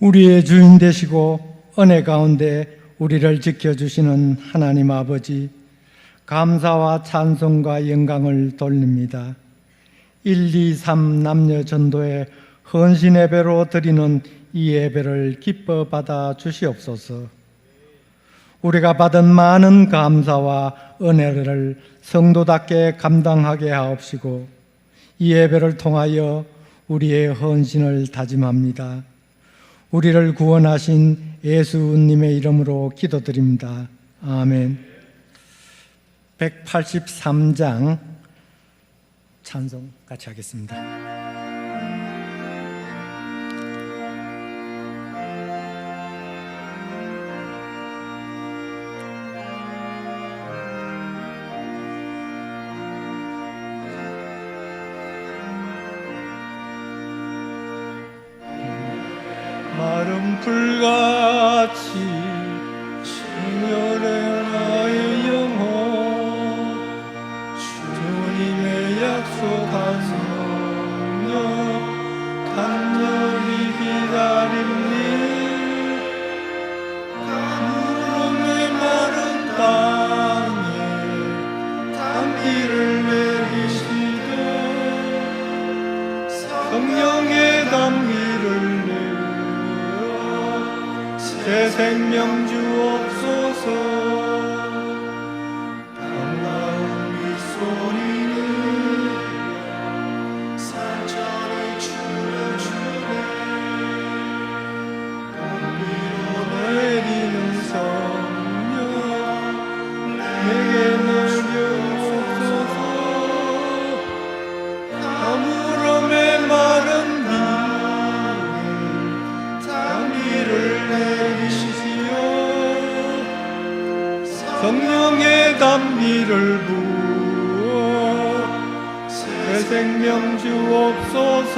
우리의 주인 되시고 은혜 가운데 우리를 지켜주시는 하나님 아버지, 감사와 찬송과 영광을 돌립니다. 1, 2, 3 남녀 전도의 헌신 예배로 드리는 이 예배를 기뻐 받아 주시옵소서. 우리가 받은 많은 감사와 은혜를 성도답게 감당하게 하옵시고, 이 예배를 통하여 우리의 헌신을 다짐합니다. 우리를 구원하신 예수님의 이름으로 기도드립니다. 아멘. 183장 찬송 같이 하겠습니다. 마른 풀같이 청년의 나의 영혼, 주님의 약속한 성령 간절히 기다립니. 가물음의 마른 땅에 단비를 내리시되 성령의 단비를 새 생명 주옵소서. 반가운 빗소리는 산천이 주를 주네. 공비로 내리는 성령 내게 내려옵소서. 가물음의 마른 땅에 단비를 내리시지요. 성령의 단비를 부어 새 생명 주옵소서.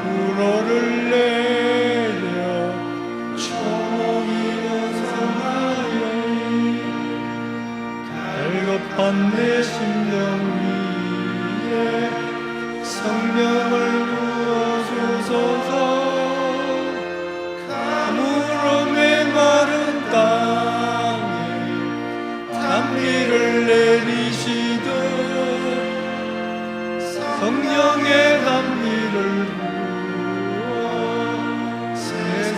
불호를 내려 초목이 어성하여 갈급한 내 심령 위에 성령을 부어주소서. 가물음의 마른 땅에 단비를 내리시듯 성령의 단비를 부어 새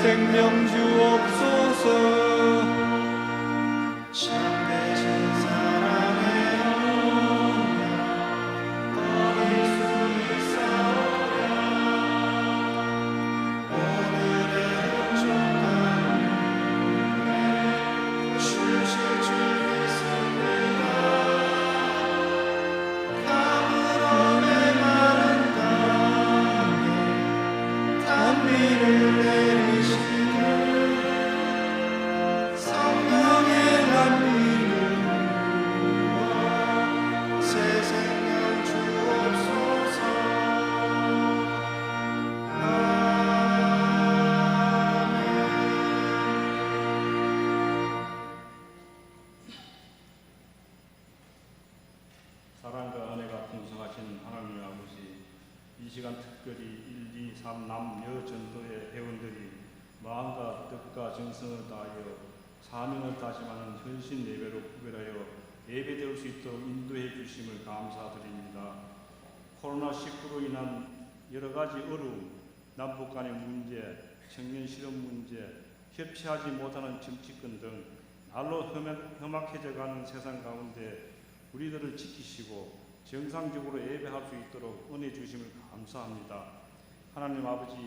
생명 주옵소서. 참되신 사랑의 언약 거기 수 있사오랴. 오늘의 촉감 위에 주실 줄 믿습니다. 가물음의 마른 땅에 단비를 내리시되 성령의 단비를 부어 새 생명 주옵소서. 사랑과 은혜가 풍성하신 하나님 아버지, 이 시간 특별히 1, 2, 3 남녀 전도의 회원들이 마음과 뜻과 정성을 다하여 사명을 다짐하는 헌신 예배로 구별하여 예배될 수 있도록 인도해 주심을 감사드립니다. 코로나19로 인한 여러 가지 어려움, 남북 간의 문제, 청년 실업 문제, 협치하지 못하는 정치권 등 날로 험악해져가는 세상 가운데 우리들을 지키시고 정상적으로 예배할 수 있도록 은혜 주심을 감사합니다. 하나님 아버지,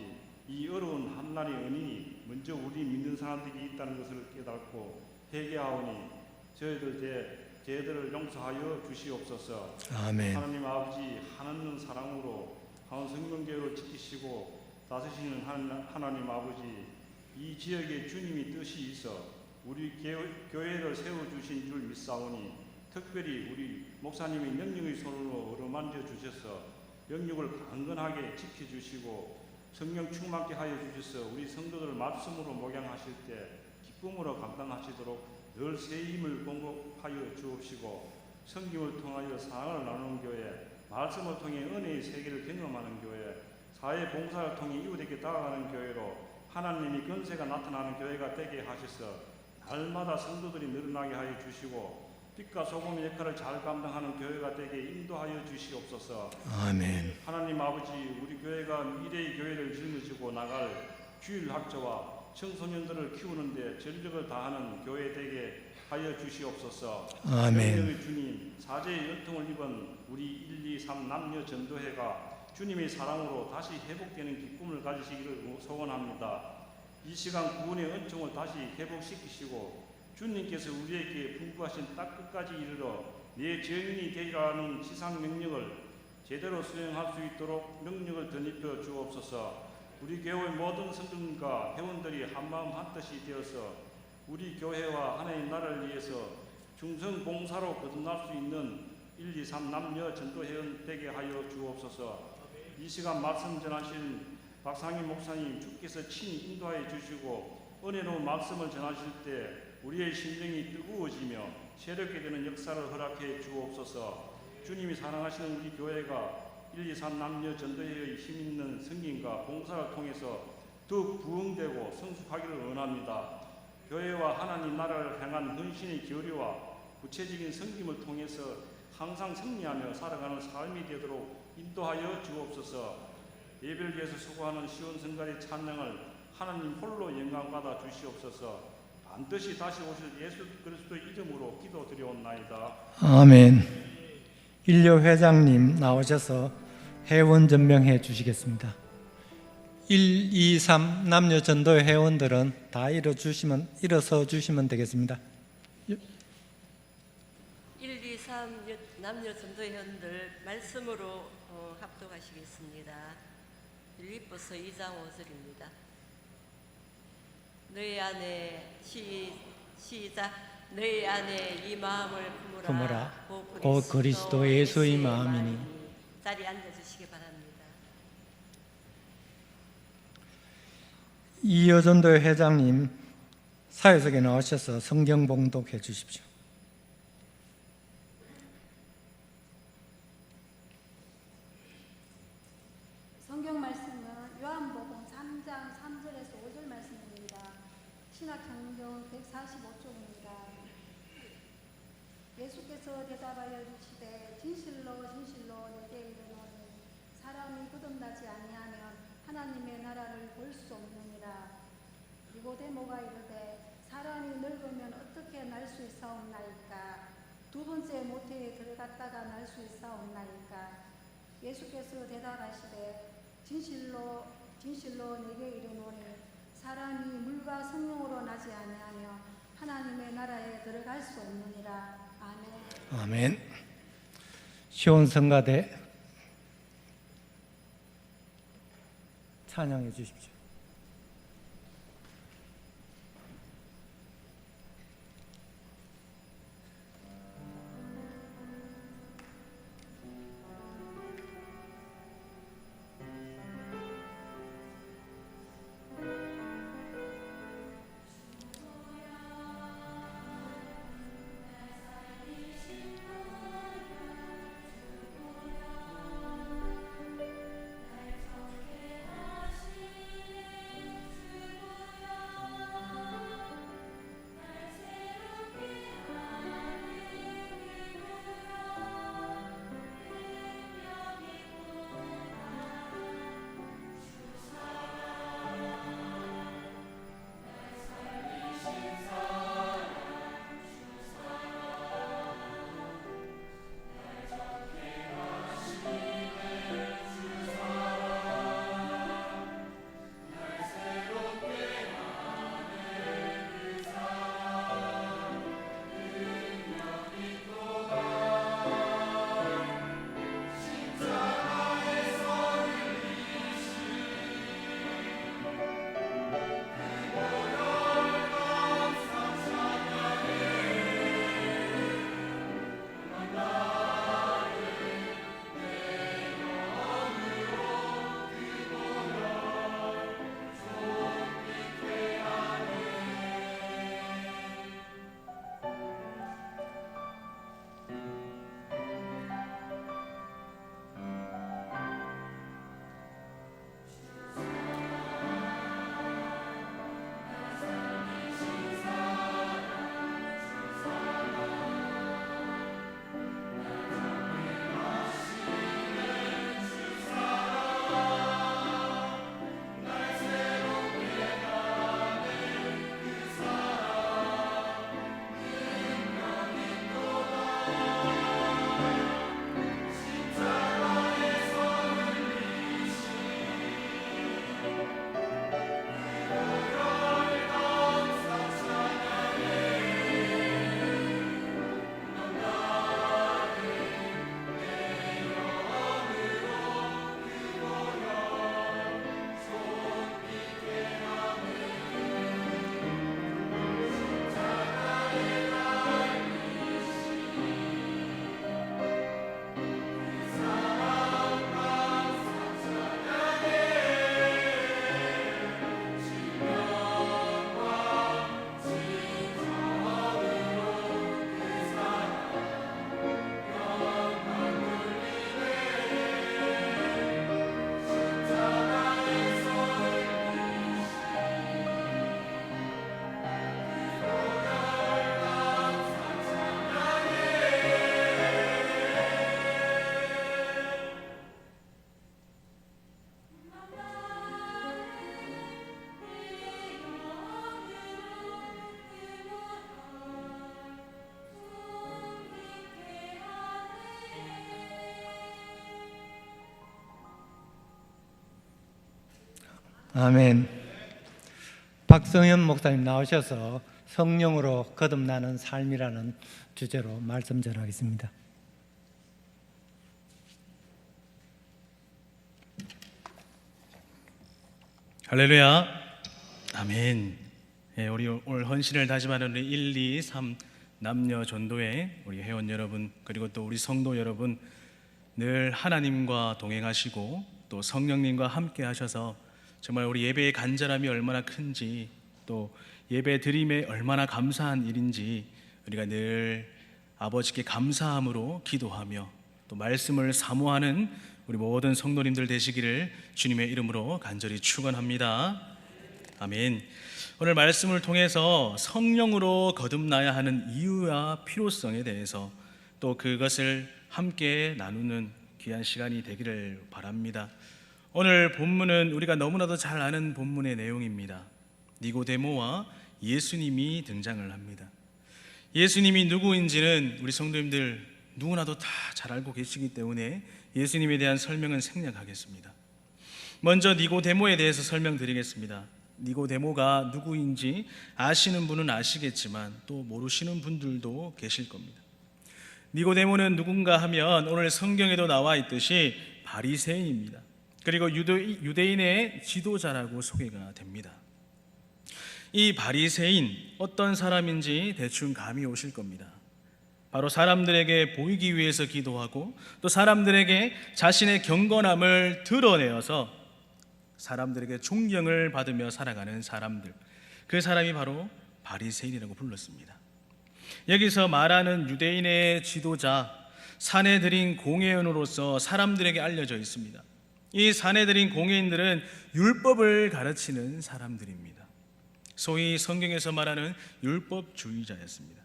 이 어려운 한날의 은인이 먼저 우리 믿는 사람들이 있다는 것을 깨닫고 회개하오니 저희들을 용서하여 주시옵소서. 아멘. 하나님 아버지, 하나님 사랑으로 한 성령교회를 지키시고 다스리시는 하나님 아버지, 이 지역에 주님이 뜻이 있어 우리 교회를 세워주신 줄 믿사오니 특별히 우리 목사님이 명령의 손으로 어루만져 주셔서 영육을 강건하게 지켜주시고 성령 충만케 하여 주셔서 우리 성도들 말씀으로 목양하실 때 기쁨으로 감당하시도록 늘 새 힘을 공급하여 주옵시고 성경을 통하여 사랑을 나누는 교회, 말씀을 통해 은혜의 세계를 경험하는 교회, 사회 봉사를 통해 이웃에게 다가가는 교회로 하나님이 권세가 나타나는 교회가 되게 하셔서 날마다 성도들이 늘어나게 하여 주시고 빛과 소금의 역할을 잘 감당하는 교회가 되게 인도하여 주시옵소서. 아멘. 하나님 아버지, 우리 교회가 미래의 교회를 짊어지고 나갈 주일 학자와 청소년들을 키우는데 전력을 다하는 교회 되게 하여 주시옵소서. 아멘. 영령의 주님, 사제의 연통을 입은 우리 1, 2, 3 남녀 전도회가 주님의 사랑으로 다시 회복되는 기쁨을 가지시기를 소원합니다. 이 시간 구원의 은총을 다시 회복시키시고 주님께서 우리에게 분부하신 딱 끝까지 이르러 내 증인이 되리라는 지상 명령을 제대로 수행할 수 있도록 능력을 덧입혀 주옵소서. 우리 교회 모든 성도님과 회원들이 한마음 한뜻이 되어서 우리 교회와 하나님 나라를 위해서 중성 봉사로 거듭날 수 있는 1, 2, 3 남녀 전도 회원 되게 하여 주옵소서. 이 시간 말씀 전하신 박상희 목사님, 주께서 친히 인도하여 주시고 은혜로운 말씀을 전하실 때 우리의 심령이 뜨거워지며 새롭게 되는 역사를 허락해 주옵소서. 주님이 사랑하시는 우리 교회가 1, 2, 3 남녀 전도회의 힘있는 성김과 봉사를 통해서 더욱 부흥되고 성숙하기를 원합니다. 교회와 하나님 나라를 향한 헌신의 결의와 구체적인 섬김을 통해서 항상 승리하며 살아가는 삶이 되도록 인도하여 주옵소서. 예배를 위해서 수고하는 시온성가의 찬양을 하나님 홀로 영광받아 주시옵소서. 반드시 다시 오실 예수 그리스도의 이름으로 기도드리옵나이다. 아멘. 일려 회장님 나오셔서 회원 전명해 주시겠습니다. 1, 2, 3 남녀 전도 회원들은 다 일어서 주시면 되겠습니다. 1, 2, 3 남녀 전도회원들 말씀으로 합독하시겠습니다. 빌립보서 2장 5절입니다. 너희 안에 시작 너희 안에 이 마음을 품으라. 품으라. 곧 그리스도 예수의 마음이니. 자리에 앉아주시기 바랍니다. 이여전도 회장님 사회석에 나오셔서 성경 봉독해 주십시오. 성경 말씀은 요한복음 3장 3절에서 5절 말씀입니다. 신학성경 145쪽입니다. 예수께서 대답하여 이르시되 진실로 진실로 내게 이르노니 사람이 거듭나지 아니하면 하나님의 나라를 볼 수 없느니라. 니고데모가 이르되 사람이 늙으면 어떻게 날 수 있사옵나이까? 두 번째 모태에 들어갔다가 날 수 있사옵나이까? 예수께서 대답하시되 진실로 진실로 내게 이르노니 사람이 물과 성령으로 나지 아니하며 하나님의 나라에 들어갈 수 없느니라. 아멘. 아멘. 시온성가대 찬양해 주십시오. 아멘. 박성현 목사님 나오셔서 성령으로 거듭나는 삶이라는 주제로 말씀 전하겠습니다. 할렐루야. 아멘. 우리 오늘 헌신을 다짐하는 우리 1, 2, 3 남녀 전도회 우리 회원 여러분, 그리고 또 우리 성도 여러분, 늘 하나님과 동행하시고 또 성령님과 함께 하셔서 정말 우리 예배의 간절함이 얼마나 큰지, 또 예배 드림에 얼마나 감사한 일인지 우리가 늘 아버지께 감사함으로 기도하며 또 말씀을 사모하는 우리 모든 성도님들 되시기를 주님의 이름으로 간절히 축원합니다. 아멘. 오늘 말씀을 통해서 성령으로 거듭나야 하는 이유와 필요성에 대해서 또 그것을 함께 나누는 귀한 시간이 되기를 바랍니다. 오늘 본문은 우리가 너무나도 잘 아는 본문의 내용입니다. 니고데모와 예수님이 등장을 합니다. 예수님이 누구인지는 우리 성도님들 누구나도 다 잘 알고 계시기 때문에 예수님에 대한 설명은 생략하겠습니다. 먼저 니고데모에 대해서 설명드리겠습니다. 니고데모가 누구인지 아시는 분은 아시겠지만 또 모르시는 분들도 계실 겁니다. 니고데모는 누군가 하면 오늘 성경에도 나와 있듯이 바리새인입니다. 그리고 유대인의 지도자라고 소개가 됩니다. 이 바리새인, 어떤 사람인지 대충 감이 오실 겁니다. 바로 사람들에게 보이기 위해서 기도하고 또 사람들에게 자신의 경건함을 드러내어서 사람들에게 존경을 받으며 살아가는 사람들, 그 사람이 바로 바리새인이라고 불렀습니다. 여기서 말하는 유대인의 지도자, 사내들인 공회원으로서 사람들에게 알려져 있습니다. 이 사내들인 공회인들은 율법을 가르치는 사람들입니다. 소위 성경에서 말하는 율법주의자였습니다.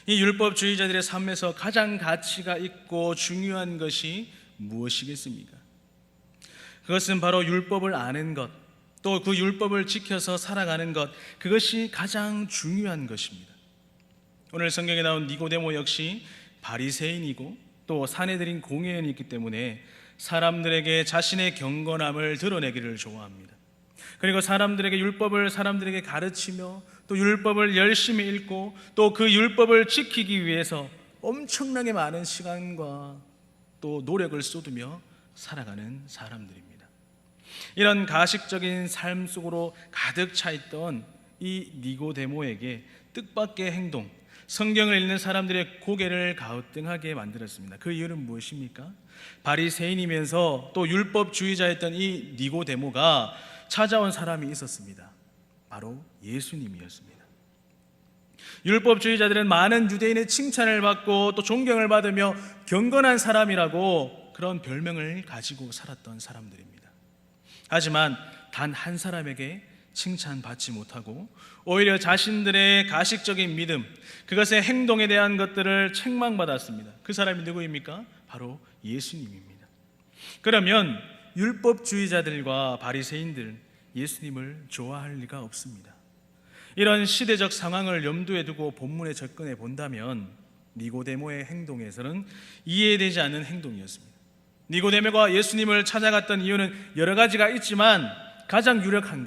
이 율법주의자들의 삶에서 가장 가치가 있고 중요한 것이 무엇이겠습니까? 그것은 바로 율법을 아는 것, 또 그 율법을 지켜서 살아가는 것, 그것이 가장 중요한 것입니다. 오늘 성경에 나온 니고데모 역시 바리새인이고 또 사내들인 공회원이 있기 때문에 사람들에게 자신의 경건함을 드러내기를 좋아합니다. 그리고 사람들에게 율법을 사람들에게 가르치며 또 율법을 열심히 읽고 또 그 율법을 지키기 위해서 엄청나게 많은 시간과 또 노력을 쏟으며 살아가는 사람들입니다. 이런 가식적인 삶 속으로 가득 차 있던 이 니고데모에게 뜻밖의 행동, 성경을 읽는 사람들의 고개를 갸우뚱하게 만들었습니다. 그 이유는 무엇입니까? 바리새인이면서 또 율법주의자였던 이 니고데모가 찾아온 사람이 있었습니다. 바로 예수님이었습니다. 율법주의자들은 많은 유대인의 칭찬을 받고 또 존경을 받으며 경건한 사람이라고 그런 별명을 가지고 살았던 사람들입니다. 하지만 단 한 사람에게 칭찬받지 못하고 오히려 자신들의 가식적인 믿음, 그것의 행동에 대한 것들을 책망받았습니다. 그 사람이 누구입니까? 바로 예수님입니다. 그러면 율법주의자들과 바리새인들, 예수님을 좋아할 리가 없습니다. 이런 시대적 상황을 염두에 두고 본문에 접근해 본다면 니고데모의 행동에서는 이해되지 않는 행동이었습니다. 니고데모가 예수님을 찾아갔던 이유는 여러 가지가 있지만 가장 유력한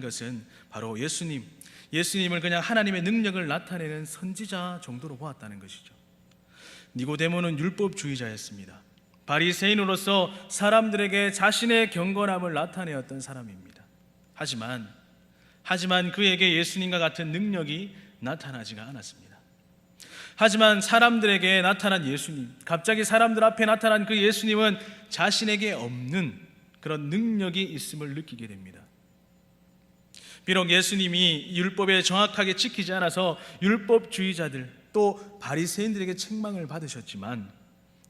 것은 바로 예수님을 그냥 하나님의 능력을 나타내는 선지자 정도로 보았다는 것이죠. 니고데모는 율법주의자였습니다. 바리새인으로서 사람들에게 자신의 경건함을 나타내었던 사람입니다. 하지만 그에게 예수님과 같은 능력이 나타나지가 않았습니다. 하지만 사람들에게 나타난 예수님, 갑자기 사람들 앞에 나타난 그 예수님은 자신에게 없는 그런 능력이 있음을 느끼게 됩니다. 비록 예수님이 율법에 정확하게 지키지 않아서 율법주의자들 또 바리새인들에게 책망을 받으셨지만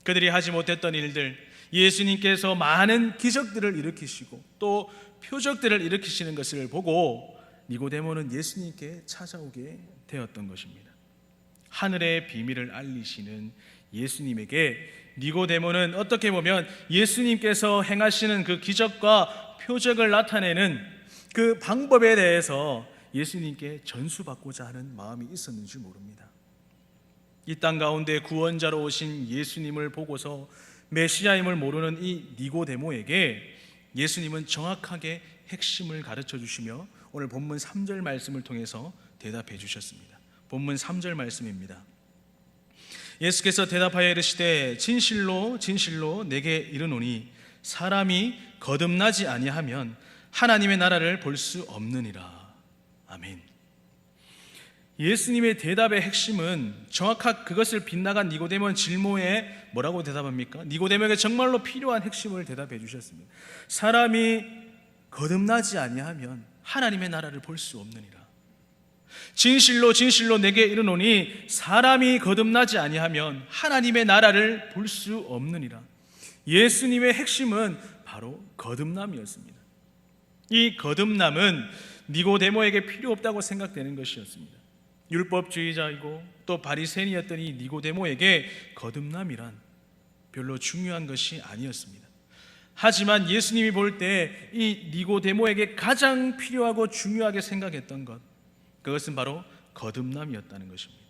그들이 하지 못했던 일들, 예수님께서 많은 기적들을 일으키시고 또 표적들을 일으키시는 것을 보고 니고데모는 예수님께 찾아오게 되었던 것입니다. 하늘의 비밀을 알리시는 예수님에게 니고데모는 어떻게 보면 예수님께서 행하시는 그 기적과 표적을 나타내는 그 방법에 대해서 예수님께 전수받고자 하는 마음이 있었는지 모릅니다. 이 땅 가운데 구원자로 오신 예수님을 보고서 메시아임을 모르는 이 니고데모에게 예수님은 정확하게 핵심을 가르쳐 주시며 오늘 본문 3절 말씀을 통해서 대답해 주셨습니다. 본문 3절 말씀입니다. 예수께서 대답하여 이르시되 진실로 진실로 내게 이르노니 사람이 거듭나지 아니하면 하나님의 나라를 볼 수 없느니라. 아멘. 예수님의 대답의 핵심은 정확하게 그것을 빗나간 니고데모의 질문에 뭐라고 대답합니까? 니고데모에게 정말로 필요한 핵심을 대답해 주셨습니다. 사람이 거듭나지 아니하면 하나님의 나라를 볼 수 없느니라. 진실로 진실로 내게 이르노니 사람이 거듭나지 아니하면 하나님의 나라를 볼 수 없느니라. 예수님의 핵심은 바로 거듭남이었습니다. 이 거듭남은 니고데모에게 필요 없다고 생각되는 것이었습니다. 율법주의자이고 또 바리새인이었던 이 니고데모에게 거듭남이란 별로 중요한 것이 아니었습니다. 하지만 예수님이 볼 때 이 니고데모에게 가장 필요하고 중요하게 생각했던 것, 그것은 바로 거듭남이었다는 것입니다.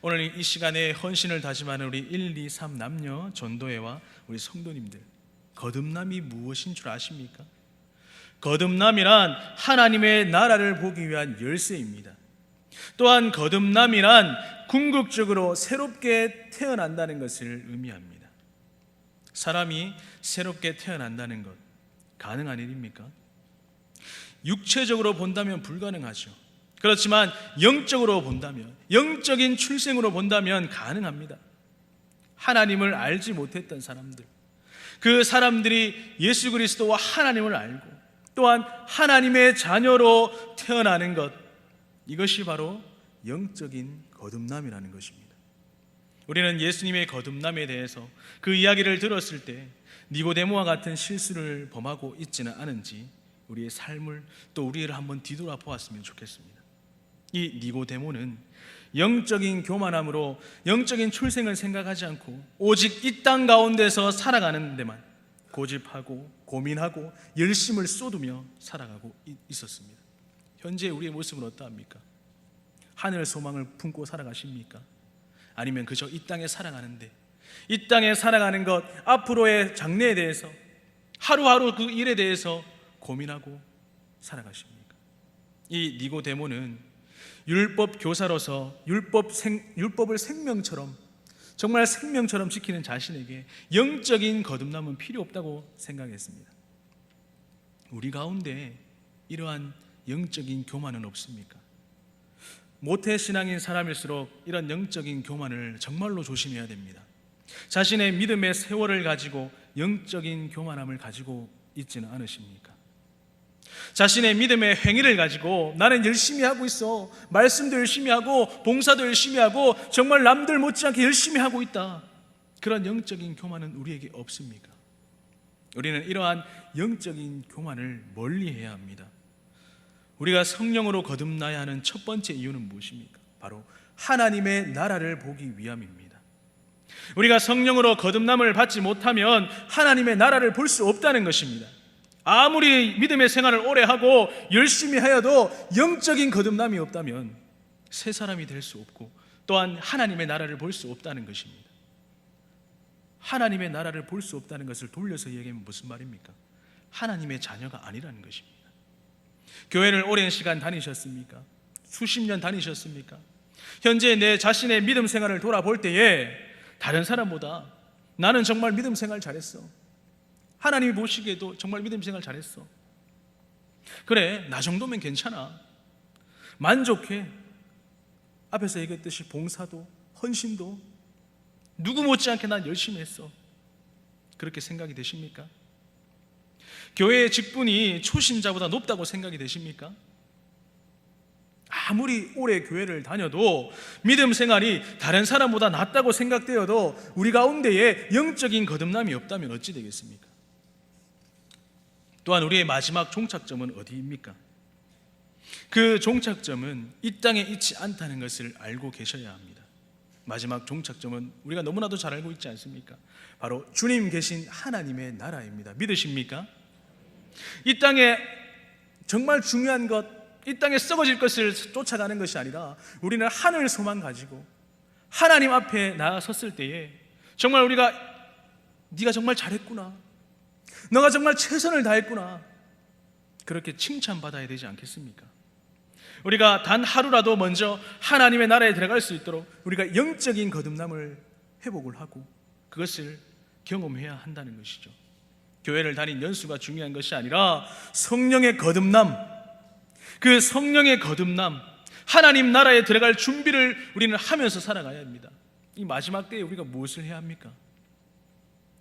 오늘 이 시간에 헌신을 다짐하는 우리 1, 2, 3 남녀 전도회와 우리 성도님들, 거듭남이 무엇인 줄 아십니까? 거듭남이란 하나님의 나라를 보기 위한 열쇠입니다. 또한 거듭남이란 궁극적으로 새롭게 태어난다는 것을 의미합니다. 사람이 새롭게 태어난다는 것 가능한 일입니까? 육체적으로 본다면 불가능하죠. 그렇지만 영적으로 본다면, 영적인 출생으로 본다면 가능합니다. 하나님을 알지 못했던 사람들, 그 사람들이 예수 그리스도와 하나님을 알고 또한 하나님의 자녀로 태어나는 것, 이것이 바로 영적인 거듭남이라는 것입니다. 우리는 예수님의 거듭남에 대해서 그 이야기를 들었을 때 니고데모와 같은 실수를 범하고 있지는 않은지 우리의 삶을 또 우리를 한번 뒤돌아 보았으면 좋겠습니다. 이 니고데모는 영적인 교만함으로 영적인 출생을 생각하지 않고 오직 이 땅 가운데서 살아가는 데만 고집하고 고민하고 열심을 쏟으며 살아가고 있었습니다. 현재 우리의 모습은 어떠합니까? 하늘 소망을 품고 살아가십니까? 아니면 그저 이 땅에 살아가는데 이 땅에 살아가는 것, 앞으로의 장래에 대해서 하루하루 그 일에 대해서 고민하고 살아가십니까? 이 니고데모는 율법 교사로서 율법을 생명처럼, 정말 생명처럼 지키는 자신에게 영적인 거듭남은 필요 없다고 생각했습니다. 우리 가운데 이러한 영적인 교만은 없습니까? 모태신앙인 사람일수록 이런 영적인 교만을 정말로 조심해야 됩니다. 자신의 믿음의 세월을 가지고 영적인 교만함을 가지고 있지는 않으십니까? 자신의 믿음의 행위를 가지고 나는 열심히 하고 있어, 말씀도 열심히 하고 봉사도 열심히 하고 정말 남들 못지않게 열심히 하고 있다, 그런 영적인 교만은 우리에게 없습니까? 우리는 이러한 영적인 교만을 멀리해야 합니다. 우리가 성령으로 거듭나야 하는 첫 번째 이유는 무엇입니까? 바로 하나님의 나라를 보기 위함입니다. 우리가 성령으로 거듭남을 받지 못하면 하나님의 나라를 볼 수 없다는 것입니다. 아무리 믿음의 생활을 오래 하고 열심히 하여도 영적인 거듭남이 없다면 새 사람이 될 수 없고 또한 하나님의 나라를 볼 수 없다는 것입니다. 하나님의 나라를 볼 수 없다는 것을 돌려서 얘기하면 무슨 말입니까? 하나님의 자녀가 아니라는 것입니다. 교회를 오랜 시간 다니셨습니까? 수십 년 다니셨습니까? 현재 내 자신의 믿음 생활을 돌아볼 때에 다른 사람보다 나는 정말 믿음 생활 잘했어, 하나님이 보시기에도 정말 믿음 생활 잘했어, 그래 나 정도면 괜찮아, 만족해, 앞에서 얘기했듯이 봉사도 헌신도 누구 못지않게 난 열심히 했어, 그렇게 생각이 되십니까? 교회의 직분이 초신자보다 높다고 생각이 되십니까? 아무리 오래 교회를 다녀도 믿음 생활이 다른 사람보다 낫다고 생각되어도 우리 가운데에 영적인 거듭남이 없다면 어찌 되겠습니까? 또한 우리의 마지막 종착점은 어디입니까? 그 종착점은 이 땅에 있지 않다는 것을 알고 계셔야 합니다. 마지막 종착점은 우리가 너무나도 잘 알고 있지 않습니까? 바로 주님 계신 하나님의 나라입니다. 믿으십니까? 이 땅에 정말 중요한 것, 이 땅에 썩어질 것을 쫓아가는 것이 아니라 우리는 하늘 소망 가지고 하나님 앞에 나섰을 때에 정말 우리가 네가 정말 잘했구나, 너가 정말 최선을 다했구나. 그렇게 칭찬받아야 되지 않겠습니까? 우리가 단 하루라도 먼저 하나님의 나라에 들어갈 수 있도록 우리가 영적인 거듭남을 회복을 하고 그것을 경험해야 한다는 것이죠. 교회를 다닌 연수가 중요한 것이 아니라 성령의 거듭남, 그 성령의 거듭남, 하나님 나라에 들어갈 준비를 우리는 하면서 살아가야 합니다. 이 마지막 때에 우리가 무엇을 해야 합니까?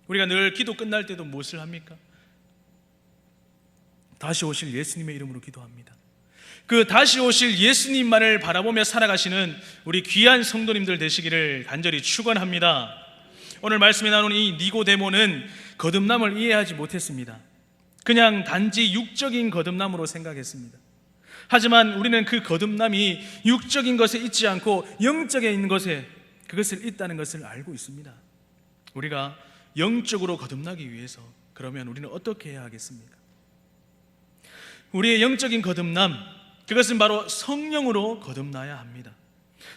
우리가 늘 기도 끝날 때도 무엇을 합니까? 다시 오실 예수님의 이름으로 기도합니다. 그 다시 오실 예수님만을 바라보며 살아가시는 우리 귀한 성도님들 되시기를 간절히 축원합니다. 오늘 말씀에 나오는 이 니고데모는 거듭남을 이해하지 못했습니다. 그냥 단지 육적인 거듭남으로 생각했습니다. 하지만 우리는 그 거듭남이 육적인 것에 있지 않고 영적에 있는 것에 그것을 있다는 것을 알고 있습니다. 우리가 영적으로 거듭나기 위해서 그러면 우리는 어떻게 해야 하겠습니까? 우리의 영적인 거듭남, 그것은 바로 성령으로 거듭나야 합니다.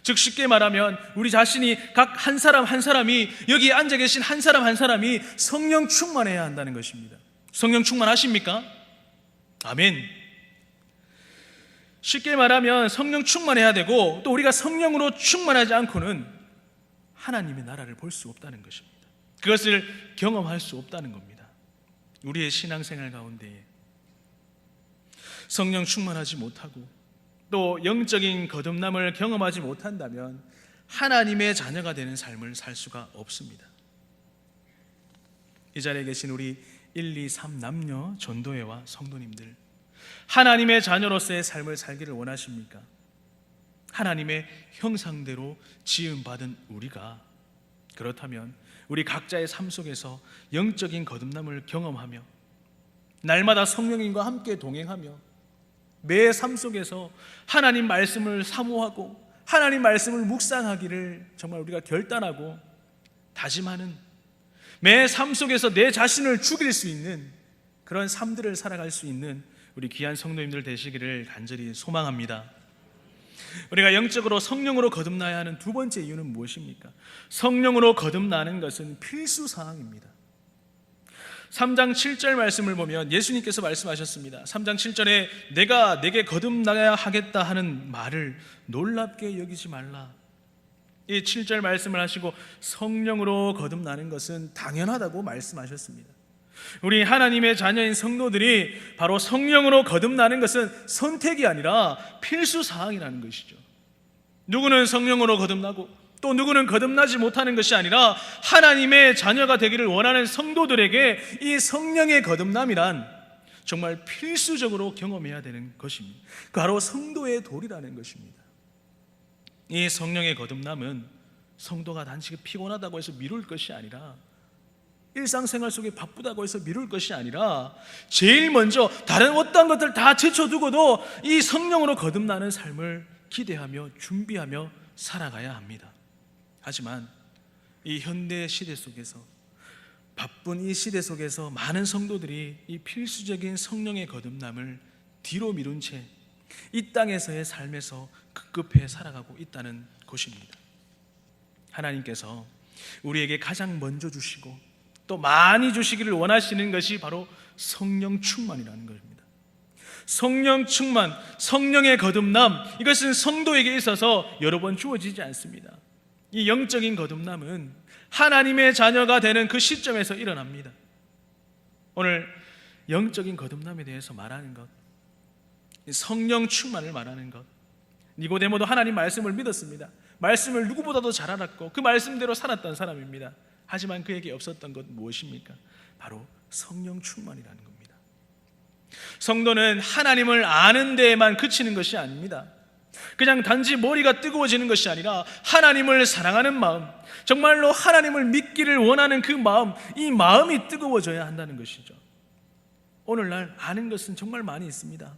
즉 쉽게 말하면 우리 자신이 각 한 사람 한 사람이, 여기 앉아 계신 한 사람 한 사람이 성령 충만해야 한다는 것입니다. 성령 충만하십니까? 아멘. 쉽게 말하면 성령 충만해야 되고, 또 우리가 성령으로 충만하지 않고는 하나님의 나라를 볼 수 없다는 것입니다. 그것을 경험할 수 없다는 겁니다. 우리의 신앙생활 가운데 성령 충만하지 못하고 또 영적인 거듭남을 경험하지 못한다면 하나님의 자녀가 되는 삶을 살 수가 없습니다. 이 자리에 계신 우리 1, 2, 3 남녀 전도회와 성도님들, 하나님의 자녀로서의 삶을 살기를 원하십니까? 하나님의 형상대로 지음받은 우리가, 그렇다면 우리 각자의 삶 속에서 영적인 거듭남을 경험하며 날마다 성령님과 함께 동행하며 매 삶 속에서 하나님 말씀을 사모하고 하나님 말씀을 묵상하기를 정말 우리가 결단하고 다짐하는, 매 삶 속에서 내 자신을 죽일 수 있는 그런 삶들을 살아갈 수 있는 우리 귀한 성도님들 되시기를 간절히 소망합니다. 우리가 영적으로 성령으로 거듭나야 하는 두 번째 이유는 무엇입니까? 성령으로 거듭나는 것은 필수 사항입니다. 3장 7절 말씀을 보면 예수님께서 말씀하셨습니다. 3장 7절에 내가 내게 거듭나야 하겠다 하는 말을 놀랍게 여기지 말라. 이 7절 말씀을 하시고 성령으로 거듭나는 것은 당연하다고 말씀하셨습니다. 우리 하나님의 자녀인 성도들이 바로 성령으로 거듭나는 것은 선택이 아니라 필수 사항이라는 것이죠. 누구는 성령으로 거듭나고 또 누구는 거듭나지 못하는 것이 아니라 하나님의 자녀가 되기를 원하는 성도들에게 이 성령의 거듭남이란 정말 필수적으로 경험해야 되는 것입니다. 바로 성도의 도리라는 것입니다. 이 성령의 거듭남은 성도가 단지 피곤하다고 해서 미룰 것이 아니라, 일상생활 속에 바쁘다고 해서 미룰 것이 아니라, 제일 먼저 다른 어떠한 것들 다 제쳐두고도 이 성령으로 거듭나는 삶을 기대하며 준비하며 살아가야 합니다. 하지만 이 현대 시대 속에서, 바쁜 이 시대 속에서 많은 성도들이 이 필수적인 성령의 거듭남을 뒤로 미룬 채 이 땅에서의 삶에서 급급해 살아가고 있다는 것입니다. 하나님께서 우리에게 가장 먼저 주시고 또 많이 주시기를 원하시는 것이 바로 성령 충만이라는 것입니다. 성령 충만, 성령의 거듭남, 이것은 성도에게 있어서 여러 번 주어지지 않습니다. 이 영적인 거듭남은 하나님의 자녀가 되는 그 시점에서 일어납니다. 오늘 영적인 거듭남에 대해서 말하는 것, 성령 충만을 말하는 것, 니고데모도 하나님 말씀을 믿었습니다. 말씀을 누구보다도 잘 알았고 그 말씀대로 살았던 사람입니다. 하지만 그에게 없었던 것 무엇입니까? 바로 성령 충만이라는 겁니다. 성도는 하나님을 아는 데에만 그치는 것이 아닙니다. 그냥 단지 머리가 뜨거워지는 것이 아니라 하나님을 사랑하는 마음, 정말로 하나님을 믿기를 원하는 그 마음, 이 마음이 뜨거워져야 한다는 것이죠. 오늘날 아는 것은 정말 많이 있습니다.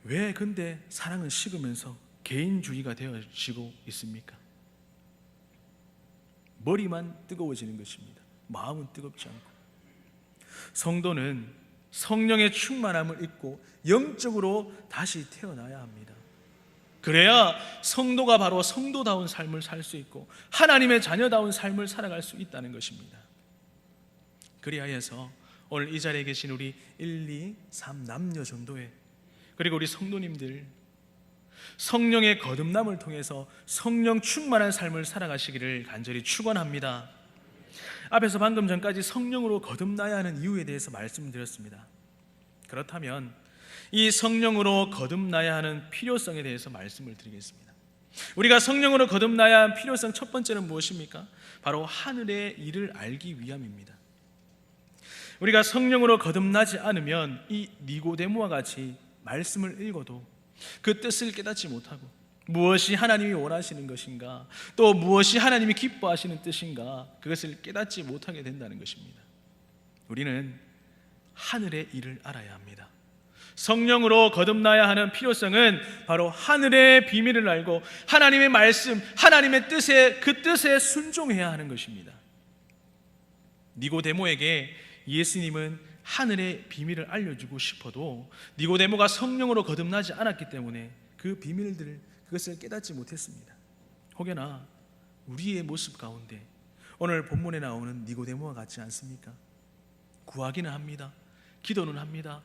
왜 근데 사랑은 식으면서 개인주의가 되어지고 있습니까? 머리만 뜨거워지는 것입니다. 마음은 뜨겁지 않고. 성도는 성령의 충만함을 잊고 영적으로 다시 태어나야 합니다. 그래야 성도가 바로 성도다운 삶을 살 수 있고 하나님의 자녀다운 삶을 살아갈 수 있다는 것입니다. 그리하여서 오늘 이 자리에 계신 우리 1, 2, 3 남녀 전도회, 그리고 우리 성도님들, 성령의 거듭남을 통해서 성령 충만한 삶을 살아가시기를 간절히 축원합니다. 앞에서 방금 전까지 성령으로 거듭나야 하는 이유에 대해서 말씀드렸습니다. 그렇다면 이 성령으로 거듭나야 하는 필요성에 대해서 말씀을 드리겠습니다. 우리가 성령으로 거듭나야 한 필요성 첫 번째는 무엇입니까? 바로 하늘의 일을 알기 위함입니다. 우리가 성령으로 거듭나지 않으면 이 니고데모와 같이 말씀을 읽어도 그 뜻을 깨닫지 못하고 무엇이 하나님이 원하시는 것인가, 또 무엇이 하나님이 기뻐하시는 뜻인가, 그것을 깨닫지 못하게 된다는 것입니다. 우리는 하늘의 일을 알아야 합니다. 성령으로 거듭나야 하는 필요성은 바로 하늘의 비밀을 알고 하나님의 말씀, 하나님의 뜻에, 그 뜻에 순종해야 하는 것입니다. 니고데모에게 예수님은 하늘의 비밀을 알려주고 싶어도 니고데모가 성령으로 거듭나지 않았기 때문에 그 비밀들을, 그것을 깨닫지 못했습니다. 혹여나 우리의 모습 가운데 오늘 본문에 나오는 니고데모와 같지 않습니까? 구하기는 합니다. 기도는 합니다.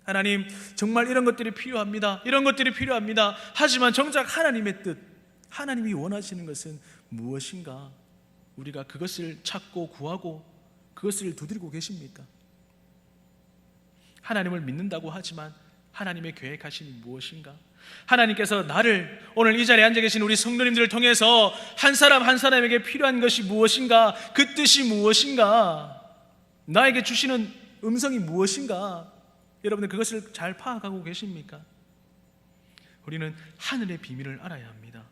하나님, 정말 이런 것들이 필요합니다. 이런 것들이 필요합니다. 하지만 정작 하나님의 뜻, 하나님이 원하시는 것은 무엇인가? 우리가 그것을 찾고 구하고 그것을 두드리고 계십니까? 하나님을 믿는다고 하지만 하나님의 계획하심이 무엇인가? 하나님께서 나를, 오늘 이 자리에 앉아 계신 우리 성도님들을 통해서 한 사람 한 사람에게 필요한 것이 무엇인가? 그 뜻이 무엇인가? 나에게 주시는 음성이 무엇인가? 여러분들 그것을 잘 파악하고 계십니까? 우리는 하늘의 비밀을 알아야 합니다.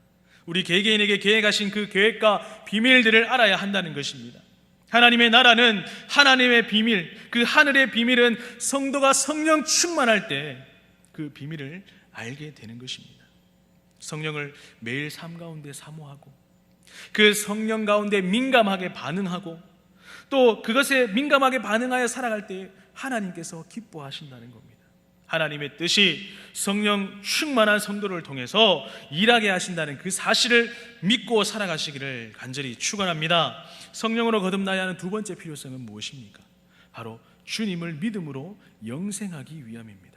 우리 개개인에게 계획하신 그 계획과 비밀들을 알아야 한다는 것입니다. 하나님의 나라는 하나님의 비밀, 그 하늘의 비밀은 성도가 성령 충만할 때 그 비밀을 알게 되는 것입니다. 성령을 매일 삶 가운데 사모하고 그 성령 가운데 민감하게 반응하고 또 그것에 민감하게 반응하여 살아갈 때 하나님께서 기뻐하신다는 겁니다. 하나님의 뜻이 성령 충만한 성도를 통해서 일하게 하신다는 그 사실을 믿고 살아가시기를 간절히 축원합니다. 성령으로 거듭나야 하는 두 번째 필요성은 무엇입니까? 바로 주님을 믿음으로 영생하기 위함입니다.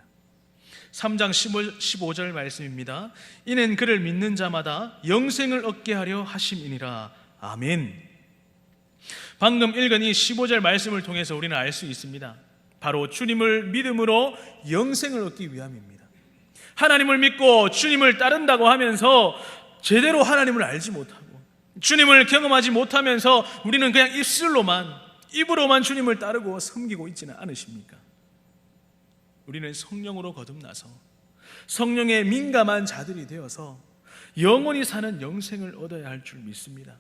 3장 15절 말씀입니다. 이는 그를 믿는 자마다 영생을 얻게 하려 하심이니라. 아멘. 방금 읽은 이 15절 말씀을 통해서 우리는 알 수 있습니다. 바로 주님을 믿음으로 영생을 얻기 위함입니다. 하나님을 믿고 주님을 따른다고 하면서 제대로 하나님을 알지 못하고 주님을 경험하지 못하면서 우리는 그냥 입으로만 주님을 따르고 섬기고 있지는 않으십니까? 우리는 성령으로 거듭나서 성령에 민감한 자들이 되어서 영원히 사는 영생을 얻어야 할 줄 믿습니다.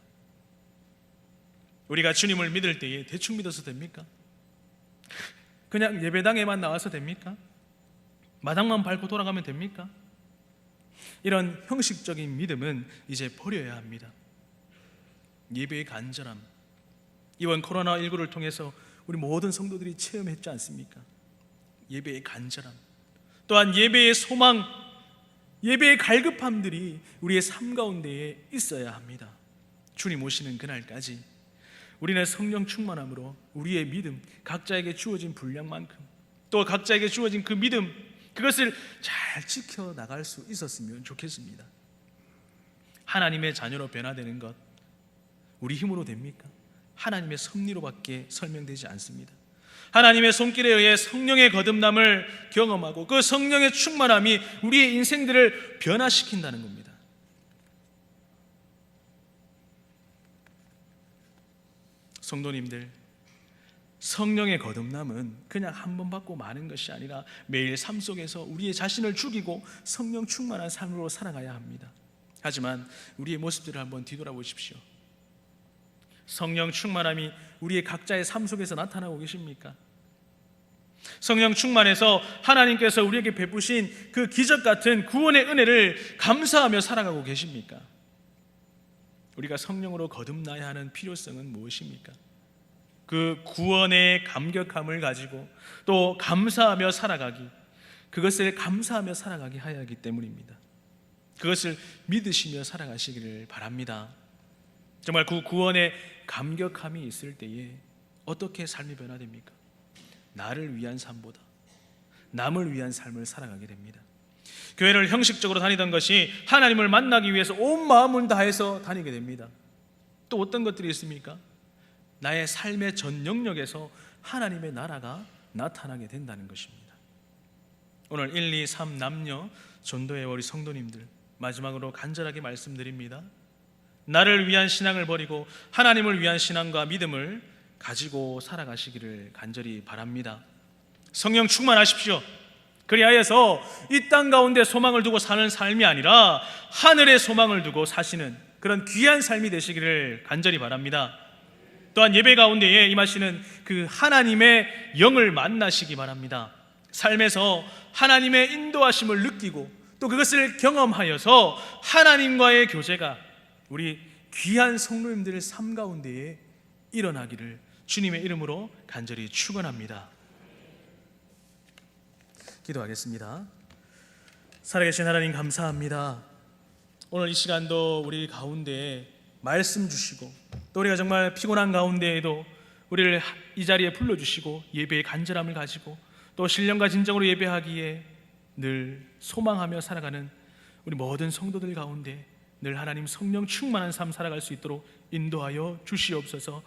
우리가 주님을 믿을 때에 대충 믿어서 됩니까? 그냥 예배당에만 나와서 됩니까? 마당만 밟고 돌아가면 됩니까? 이런 형식적인 믿음은 이제 버려야 합니다. 예배의 간절함, 이번 코로나19를 통해서 우리 모든 성도들이 체험했지 않습니까? 예배의 간절함, 또한 예배의 소망, 예배의 갈급함들이 우리의 삶 가운데에 있어야 합니다. 주님 오시는 그날까지 우리는 성령 충만함으로 우리의 믿음, 각자에게 주어진 분량만큼 또 각자에게 주어진 그 믿음, 그것을 잘 지켜나갈 수 있었으면 좋겠습니다. 하나님의 자녀로 변화되는 것 우리 힘으로 됩니까? 하나님의 섭리로밖에 설명되지 않습니다. 하나님의 손길에 의해 성령의 거듭남을 경험하고 그 성령의 충만함이 우리의 인생들을 변화시킨다는 겁니다. 성도님들, 성령의 거듭남은 그냥 한 번 받고 마는 것이 아니라 매일 삶 속에서 우리의 자신을 죽이고 성령 충만한 삶으로 살아가야 합니다. 하지만 우리의 모습들을 한번 뒤돌아보십시오. 성령 충만함이 우리의 각자의 삶 속에서 나타나고 계십니까? 성령 충만해서 하나님께서 우리에게 베푸신 그 기적 같은 구원의 은혜를 감사하며 살아가고 계십니까? 우리가 성령으로 거듭나야 하는 필요성은 무엇입니까? 그 구원의 감격함을 가지고 또 감사하며 살아가기, 그것을 감사하며 살아가게 하여야 하기 때문입니다. 그것을 믿으시며 살아가시기를 바랍니다. 정말 그 구원의 감격함이 있을 때에 어떻게 삶이 변화됩니까? 나를 위한 삶보다 남을 위한 삶을 살아가게 됩니다. 교회를 형식적으로 다니던 것이 하나님을 만나기 위해서 온 마음을 다해서 다니게 됩니다. 또 어떤 것들이 있습니까? 나의 삶의 전 영역에서 하나님의 나라가 나타나게 된다는 것입니다. 오늘 1, 2, 3 남녀 전도의 우리 성도님들 마지막으로 간절하게 말씀드립니다. 나를 위한 신앙을 버리고 하나님을 위한 신앙과 믿음을 가지고 살아가시기를 간절히 바랍니다. 성령 충만하십시오. 그리하여서 이 땅 가운데 소망을 두고 사는 삶이 아니라 하늘의 소망을 두고 사시는 그런 귀한 삶이 되시기를 간절히 바랍니다. 또한 예배 가운데에 임하시는 그 하나님의 영을 만나시기 바랍니다. 삶에서 하나님의 인도하심을 느끼고 또 그것을 경험하여서 하나님과의 교제가 우리 귀한 성도님들의 삶 가운데에 일어나기를 주님의 이름으로 간절히 축원합니다. 기도하겠습니다. 살아계신 하나님 감사합니다. 오늘 이 시간도 우리 가운데에 말씀 주시고 또 우리가 정말 피곤한 가운데에도 우리를 이 자리에 불러주시고 예배의 간절함을 가지고 또 신령과 진정으로 예배하기에 늘 소망하며 살아가는 우리 모든 성도들 가운데 늘 하나님 성령 충만한 삶 살아갈 수 있도록 인도하여 주시옵소서.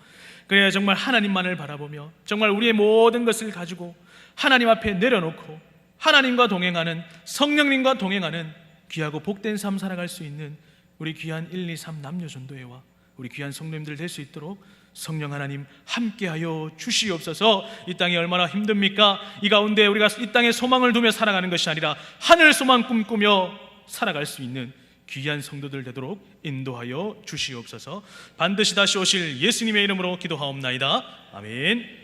그래야 정말 하나님만을 바라보며 정말 우리의 모든 것을 가지고 하나님 앞에 내려놓고 하나님과 동행하는 성령님과 동행하는 귀하고 복된 삶 살아갈 수 있는 우리 귀한 1, 2, 3 남녀 전도회와 우리 귀한 성도님들 될 수 있도록 성령 하나님 함께하여 주시옵소서. 이 땅이 얼마나 힘듭니까? 이 가운데 우리가 이 땅에 소망을 두며 살아가는 것이 아니라 하늘 소망 꿈꾸며 살아갈 수 있는 귀한 성도들 되도록 인도하여 주시옵소서. 반드시 다시 오실 예수님의 이름으로 기도하옵나이다. 아멘.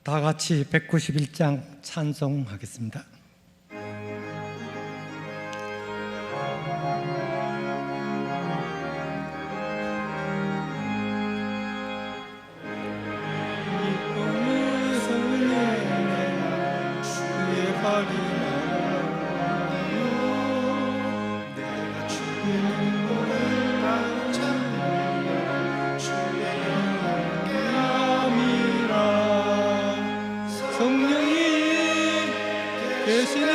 다 같이 191장 찬송하겠습니다. 내가 주의 눈물을 감찰하며 주의 영광께 성령이 계시네.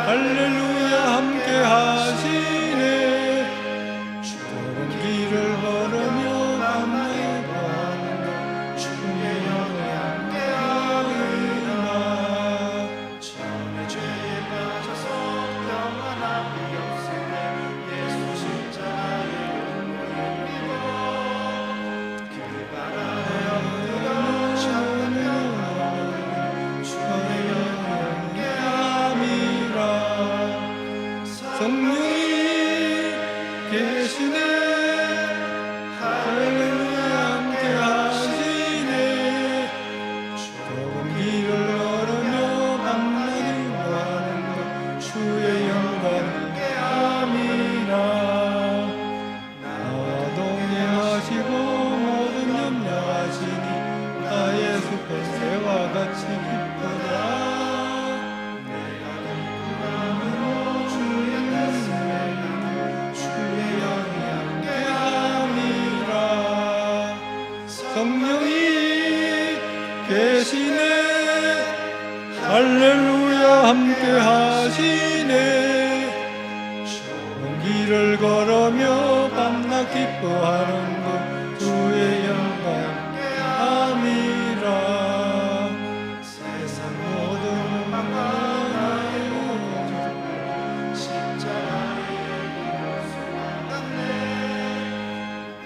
할렐루야 함께 하시네. 좁은 길을 걸으며 만나봐 주의 영에 함께하리라. 처음에 죄에 빠져서 평안함이 없으니 예수 십자가의 용모를 입어 그 바람에 엎드려 찬양하며 주의 영에 함께함이라. 성령이 계시네. 할렐루야 함께 하시네. 좁은 길을 걸으며 만나는 것 주의 영광 함이라. 나와 동행하시고 모든 염려하시니 나의 숲의 새와 같이 기쁘다. 내가 기쁜 마음으로 주의 말씀에 가는 주의 영이 함께함이라. 성령이 계시네. 할렐루야 함께 하시네. 좁은 길을 걸으며 밤낮 기뻐하는 것 주의 영광 함이라. 세상 모든 음악과 나의 오직 십자가의 이름으로 소망받네.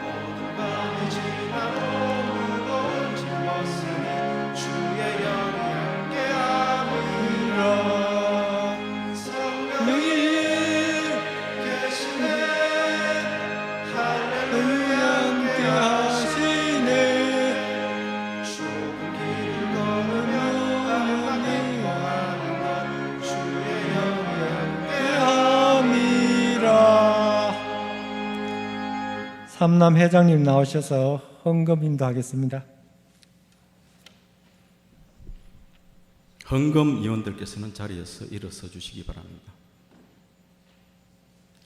어둠 밤이 지나도 무거운 짐 벗으니 주의 영이 함께함이라. 성령이 계시네. 할렐루야 함께 하시네. 좁은 길을 걸으며 밤낮 기뻐하는 것 주의 영이 함께함이라. 삼남 회장님 나오셔서 헌금 인도하겠습니다. 헌금 위원들께서는 자리에서 일어서 주시기 바랍니다.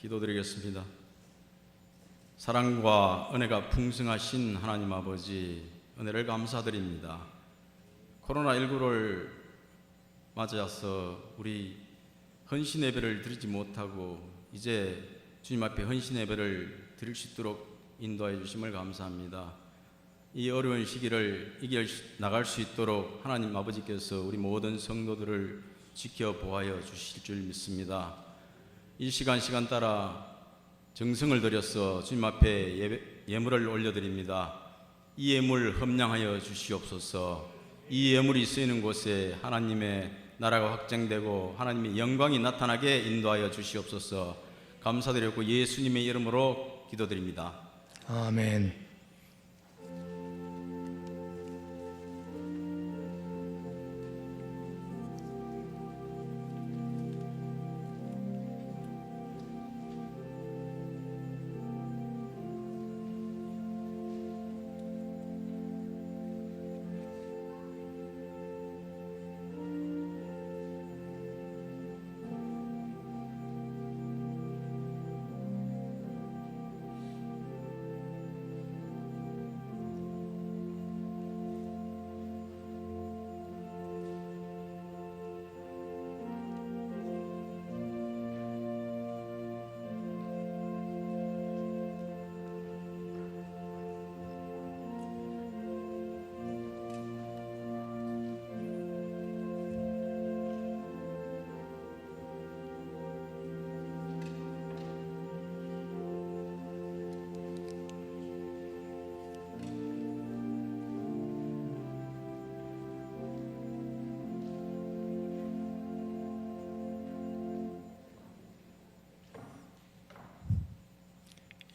기도드리겠습니다. 사랑과 은혜가 풍성하신 하나님 아버지, 은혜를 감사드립니다. 코로나19를 맞아서 우리 헌신 예배를 드리지 못하고 이제 주님 앞에 헌신 예배를 드릴 수 있도록 인도해 주심을 감사합니다. 이 어려운 시기를 이겨 나갈 수 있도록 하나님 아버지께서 우리 모든 성도들을 지켜보아여 주실 줄 믿습니다. 이 시간 따라 정성을 들여서 주님 앞에 예물을 올려드립니다. 이 예물 험량하여 주시옵소서. 이 예물이 쓰이는 곳에 하나님의 나라가 확장되고 하나님의 영광이 나타나게 인도하여 주시옵소서. 감사드렸고 예수님의 이름으로 기도드립니다. 아멘.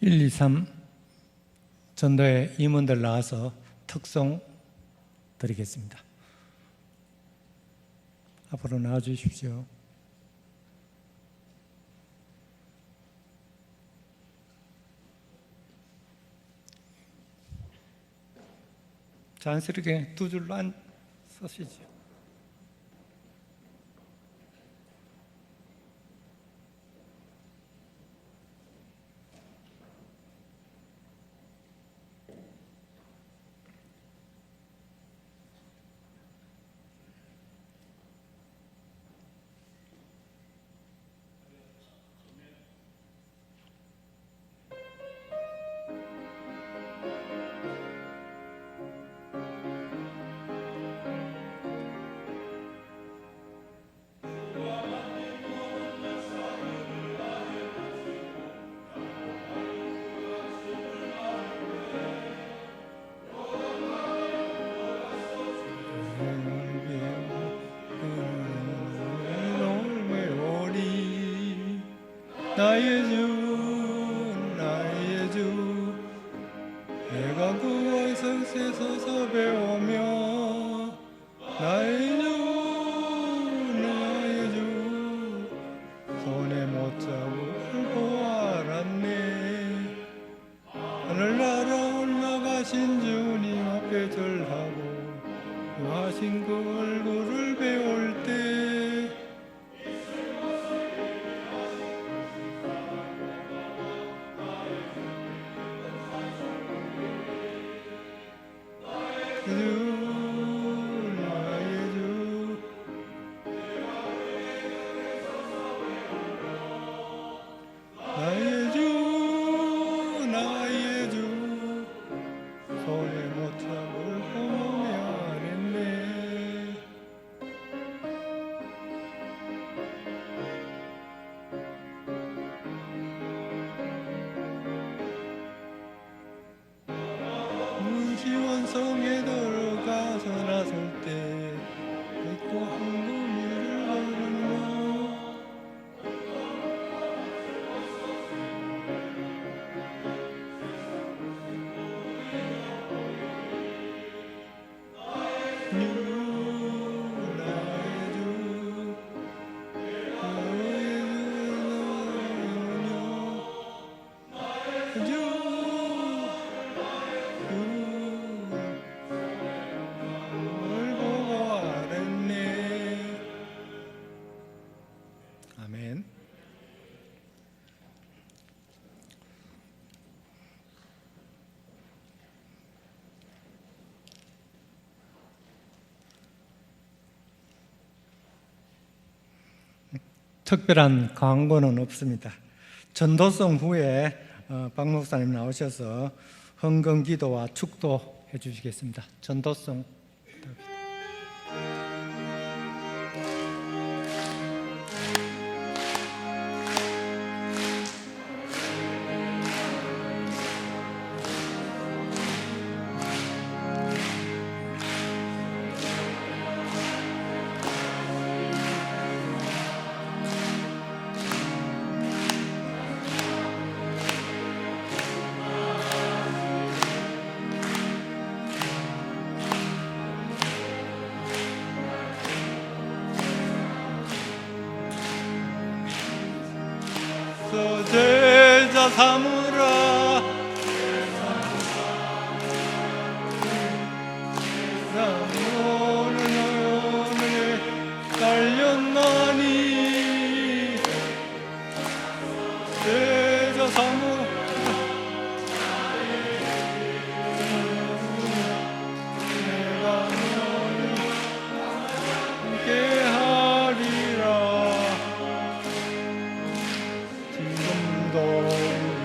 일, 이, 삼 전도회 임원들 나와서 특송 드리겠습니다. 앞으로 나와 주십시오. 자연스럽게 두 줄로 서시죠. 나의 주 내가 그와 성세 서서 배우며 나의 주 손에 못 잡을 보았네. 하늘나라 올라가신 주님 앞에 절하고 하신 그 얼굴을 배울 때 나의 주 손에 못 잡을 보면 했네. 문지원성에 들어가 특별한 광고는 없습니다. 전도성 후에 박 목사님 나오셔서 헌금 기도와 축도 해주시겠습니다. 전도성. 제자 삼으라 오늘 달렸나니 제자 삼으라 내가 너를 함께하리라. 지금도 우리를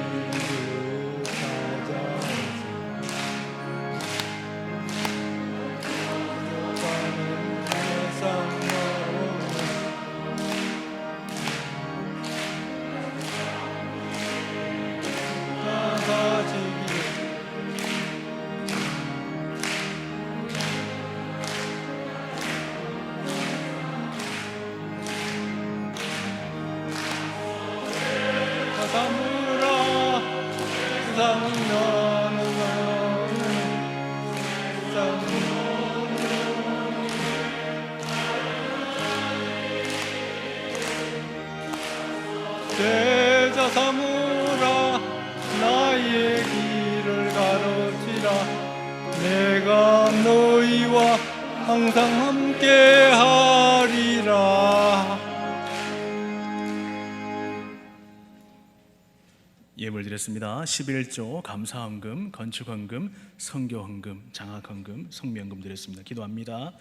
제자 삼으라 나의 길을 가르치라 내가 너희와 항상 함께하리라. 예물 드렸습니다. 11조 감사헌금, 건축헌금, 선교헌금, 장학헌금, 성묘헌금 드렸습니다. 기도합니다.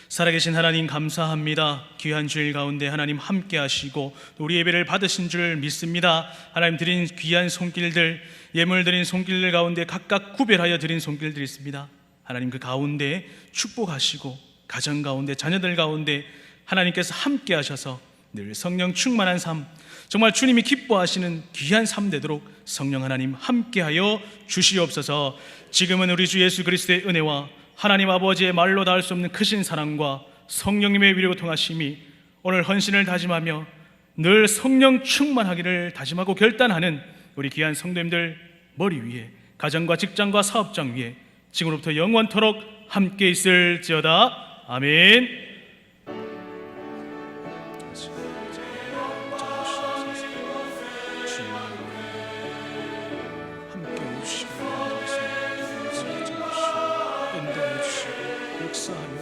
살아계신 하나님 감사합니다. 귀한 주일 가운데 하나님 함께 하시고 우리 예배를 받으신 줄 믿습니다. 하나님 드린 귀한 손길들, 예물 드린 손길들 가운데 각각 구별하여 드린 손길들이 있습니다. 하나님 그 가운데 축복하시고 가정 가운데 자녀들 가운데 하나님께서 함께 하셔서 늘 성령 충만한 삶, 정말 주님이 기뻐하시는 귀한 삶 되도록 성령 하나님 함께하여 주시옵소서. 지금은 우리 주 예수 그리스도의 은혜와 하나님 아버지의 말로 닿을 수 없는 크신 사랑과 성령님의 위로 통하심이 오늘 헌신을 다짐하며 늘 성령 충만하기를 다짐하고 결단하는 우리 귀한 성도님들 머리 위에, 가정과 직장과 사업장 위에 지금부터 영원토록 함께 있을지어다. 아멘. 함께 오시고 인도해 주시고 역사하며